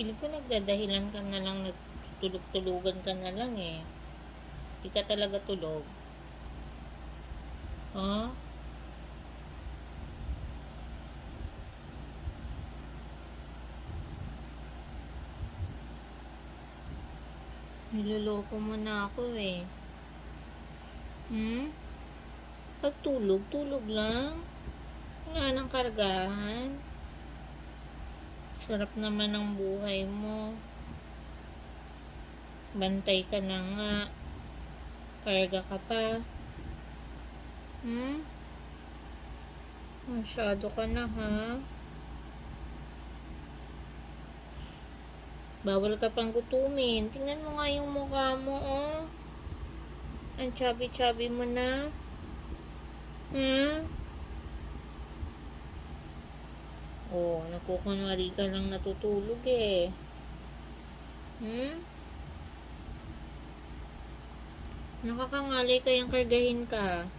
Feeling ko nagdadahilan ka na lang, nagtutulog-tulugan ka na lang eh. Di ka talaga tulog. Ha? Niloloko mo na ako eh. Hmm? Pagtulog, tulog lang. Wala nang kargahan. Sarap naman ng buhay mo. Bantay ka na nga. Karga ka pa. Hmm? Masyado ka na ha. Bawal ka pang gutumin. Tingnan mo nga yung mukha mo oh. Ang chubby-chubby mo na. Hmm? Oh, nagkukunwari ka lang natutulog eh. Hmm? Nakakangalay kayang kargahin ka.